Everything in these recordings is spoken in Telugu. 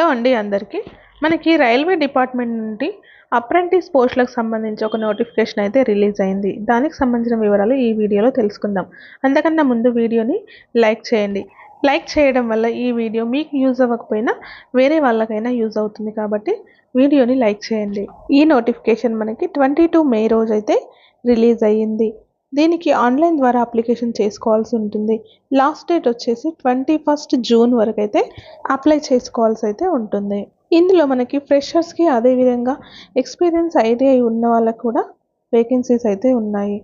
హలో అండి అందరికీ మనకి రైల్వే డిపార్ట్మెంట్ నుండి అప్రెంటిస్ పోస్టులకు సంబంధించి ఒక నోటిఫికేషన్ అయితే రిలీజ్ అయింది. దానికి సంబంధించిన వివరాలు ఈ వీడియోలో తెలుసుకుందాం. అంతకన్నా ముందు వీడియోని లైక్ చేయండి. లైక్ చేయడం వల్ల ఈ వీడియో మీకు యూజ్ అవ్వకపోయినా వేరే వాళ్ళకైనా యూజ్ అవుతుంది కాబట్టి వీడియోని లైక్ చేయండి. ఈ నోటిఫికేషన్ మనకి 22 మే రోజు అయితే రిలీజ్ అయ్యింది. దీనికి ఆన్లైన్ ద్వారా అప్లికేషన్ చేసుకోవాల్సి ఉంటుంది. లాస్ట్ డేట్ వచ్చేసి 21 జూన్ వరకు అయితే అప్లై చేసుకోవాల్సి అయితే ఉంటుంది. ఇందులో మనకి ఫ్రెషర్స్కి అదేవిధంగా ఎక్స్పీరియన్స్ ఐటీఐ ఉన్న వాళ్ళకు కూడా వేకెన్సీస్ అయితే ఉన్నాయి.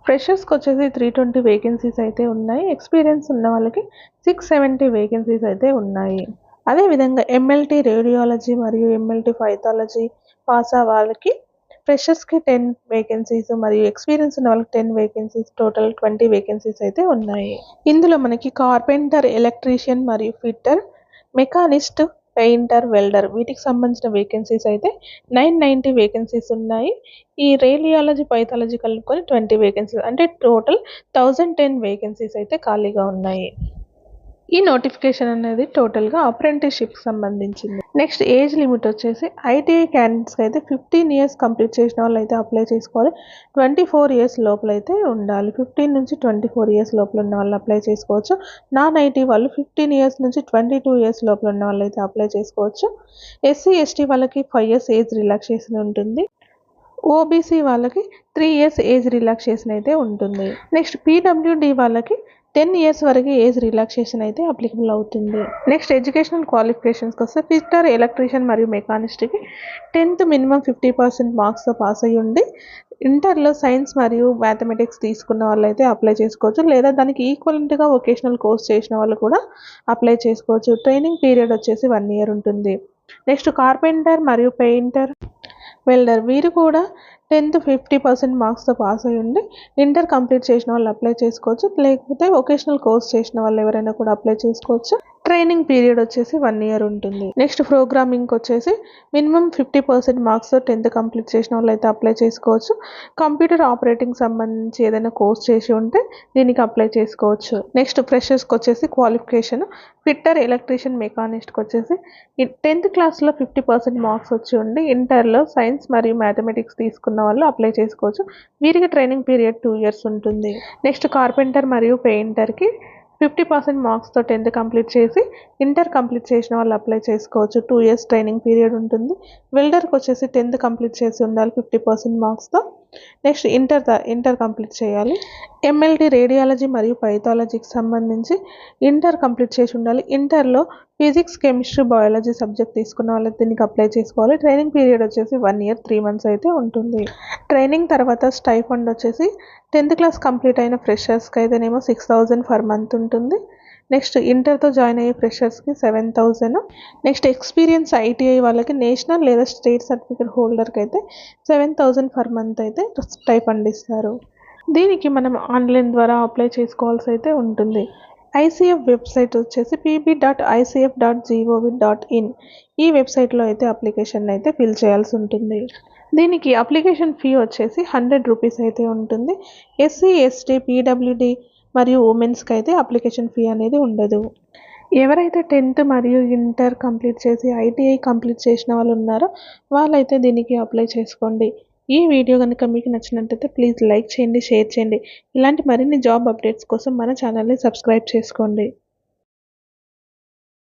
ఫ్రెషర్స్కి వచ్చేసి 320 వేకెన్సీస్ అయితే ఉన్నాయి. ఎక్స్పీరియన్స్ ఉన్న వాళ్ళకి 670 వేకెన్సీస్ అయితే ఉన్నాయి. అదేవిధంగా ఎంఎల్టీ రేడియాలజీ మరియు ఎంఎల్టీ పైథాలజీ పాస్ అయ్యే వాళ్ళకి ఫ్రెషర్స్కి 10 వేకెన్సీస్ మరియు ఎక్స్పీరియన్స్ ఉన్న వాళ్ళకి 10 వేకెన్సీస్, టోటల్ 20 వేకెన్సీస్ అయితే ఉన్నాయి. ఇందులో మనకి కార్పెంటర్, ఎలక్ట్రీషియన్ మరియు ఫిట్టర్, మెకానిస్ట్, పెయింటర్, వెల్డర్ వీటికి సంబంధించిన వేకెన్సీస్ అయితే 990 వేకెన్సీస్ ఉన్నాయి. ఈ రేడియాలజీ, పైథాలజీ కలుపుకొని 20 వేకెన్సీస్ అంటే టోటల్ 1010 వేకెన్సీస్ అయితే ఖాళీగా ఉన్నాయి. ఈ నోటిఫికేషన్ అనేది టోటల్గా అప్రెంటిస్షిప్కి సంబంధించింది. నెక్స్ట్ ఏజ్ లిమిట్ వచ్చేసి ఐటీఐ క్యాండిడేట్స్కి అయితే 15 ఇయర్స్ కంప్లీట్ చేసిన వాళ్ళు అయితే అప్లై చేసుకోవాలి. 24 ఇయర్స్ లోపల అయితే ఉండాలి. 15 నుంచి 24 ఇయర్స్ లోపల ఉన్న వాళ్ళు అప్లై చేసుకోవచ్చు. నాన్ ఐటీ వాళ్ళు 15 ఇయర్స్ నుంచి 22 ఇయర్స్ లోపల ఉన్న వాళ్ళు అయితే అప్లై చేసుకోవచ్చు. ఎస్సీ ఎస్టీ వాళ్ళకి 5 ఇయర్స్ ఏజ్ రిలాక్సేషన్ ఉంటుంది. ఓబీసీ వాళ్ళకి 3 ఇయర్స్ ఏజ్ రిలాక్సేషన్ అయితే ఉంటుంది. నెక్స్ట్ పీడబ్ల్యూడి వాళ్ళకి 10 ఇయర్స్ వరకు ఏజ్ రిలాక్సేషన్ అయితే అప్లికబుల్ అవుతుంది. నెక్స్ట్ ఎడ్యుకేషనల్ క్వాలిఫికేషన్స్కి వస్తే ఫిట్టర్, ఎలక్ట్రీషియన్ మరియు మెకానిస్ట్కి 10th మినిమం 50% మార్క్స్తో పాస్ అయ్యి ఉండి ఇంటర్లో సైన్స్ మరియు మ్యాథమెటిక్స్ తీసుకున్న వాళ్ళు అయితే అప్లై చేసుకోవచ్చు. లేదా దానికి ఈక్వలెంట్గా వొకేషనల్ కోర్స్ చేసిన వాళ్ళు కూడా అప్లై చేసుకోవచ్చు. ట్రైనింగ్ పీరియడ్ వచ్చేసి 1 ఇయర్ ఉంటుంది. నెక్స్ట్ కార్పెంటర్ మరియు పెయింటర్, వెల్డర్ వీరు కూడా 10th 50% మార్క్స్తో పాస్ అయ్యి ఉండి ఇంటర్ కంప్లీట్ చేసిన వాళ్ళు అప్లై చేసుకోవచ్చు. లేకపోతే వొకేషనల్ కోర్స్ చేసిన వాళ్ళు ఎవరైనా కూడా అప్లై చేసుకోవచ్చు. ట్రైనింగ్ పీరియడ్ వచ్చేసి 1 ఇయర్ ఉంటుంది. నెక్స్ట్ ప్రోగ్రామింగ్కి వచ్చేసి మినిమం 50% మార్క్స్తో 10th కంప్లీట్ చేసిన వాళ్ళు అయితే అప్లై చేసుకోవచ్చు. కంప్యూటర్ ఆపరేటింగ్ సంబంధించి ఏదైనా కోర్స్ చేసి ఉంటే దీనికి అప్లై చేసుకోవచ్చు. నెక్స్ట్ ఫ్రెషర్స్కి వచ్చేసి క్వాలిఫికేషన్ ఫిట్టర్, ఎలక్ట్రీషియన్, మెకానిస్ట్కి వచ్చేసి 10th క్లాస్లో 50% మార్క్స్ వచ్చి ఉండి ఇంటర్లో సైన్స్ మరియు మ్యాథమెటిక్స్ తీసుకున్న వాళ్ళు అప్లై చేసుకోవచ్చు. వీరికి ట్రైనింగ్ పీరియడ్ 2 ఇయర్స్ ఉంటుంది. నెక్స్ట్ కార్పెంటర్ మరియు పెయింటర్కి 50% మార్క్స్తో 10th కంప్లీట్ చేసి ఇంటర్ కంప్లీట్ చేసిన వాళ్ళు అప్లై చేసుకోవచ్చు. 2 ఇయర్స్ ట్రైనింగ్ పీరియడ్ ఉంటుంది. వెల్డర్కి వచ్చేసి 10th కంప్లీట్ చేసి ఉండాలి 50% మార్క్స్తో. నెక్స్ట్ ఇంటర్ కంప్లీట్ చేయాలి. ఎంఎల్టీ రేడియాలజీ మరియు పైథాలజీకి సంబంధించి ఇంటర్ కంప్లీట్ చేసి ఉండాలి. ఇంటర్లో ఫిజిక్స్, కెమిస్ట్రీ, బయాలజీ సబ్జెక్ట్ తీసుకున్న వాళ్ళు దీనికి అప్లై చేసుకోవాలి. ట్రైనింగ్ పీరియడ్ వచ్చేసి 1 ఇయర్ 3 మంత్స్ అయితే ఉంటుంది. ట్రైనింగ్ తర్వాత స్టైఫండ్ వచ్చేసి 10th క్లాస్ కంప్లీట్ అయిన ఫ్రెషర్స్కి అయితేనేమో 6000 పర్ మంత్ ఉంటుంది. నెక్స్ట్ ఇంటర్తో జాయిన్ అయ్యే ఫ్రెషర్స్కి 7000. నెక్స్ట్ ఎక్స్పీరియన్స్ ఐటీఐ వాళ్ళకి నేషనల్ లేదా స్టేట్ సర్టిఫికేట్ హోల్డర్కి అయితే 7000 పర్ మంత్ అయితే స్టైఫండ్ ఇస్తారు. దీనికి మనం ఆన్లైన్ ద్వారా అప్లై చేసుకోవాల్సి అయితే ఉంటుంది. ఐసీఎఫ్ వెబ్సైట్ వచ్చేసి pb.icf.gov.in ఈ వెబ్సైట్లో అయితే అప్లికేషన్ అయితే ఫిల్ చేయాల్సి ఉంటుంది. దీనికి అప్లికేషన్ ఫీ వచ్చేసి 100 రూపీస్ అయితే ఉంటుంది. ఎస్సీ ఎస్టీ పీడబ్ల్యూడి మరియు ఉమెన్స్కి అయితే అప్లికేషన్ ఫీ అనేది ఉండదు. ఎవరైతే 10th మరియు ఇంటర్ కంప్లీట్ చేసి ఐటీఐ కంప్లీట్ చేసిన వాళ్ళు ఉన్నారో వాళ్ళైతే దీనికి అప్లై చేసుకోండి. ఈ వీడియో కనుక మీకు నచ్చినట్లయితే ప్లీజ్ లైక్ చేయండి, షేర్ చేయండి. ఇలాంటి మరిన్ని జాబ్ అప్డేట్స్ కోసం మన ఛానల్ని సబ్స్క్రైబ్ చేసుకోండి.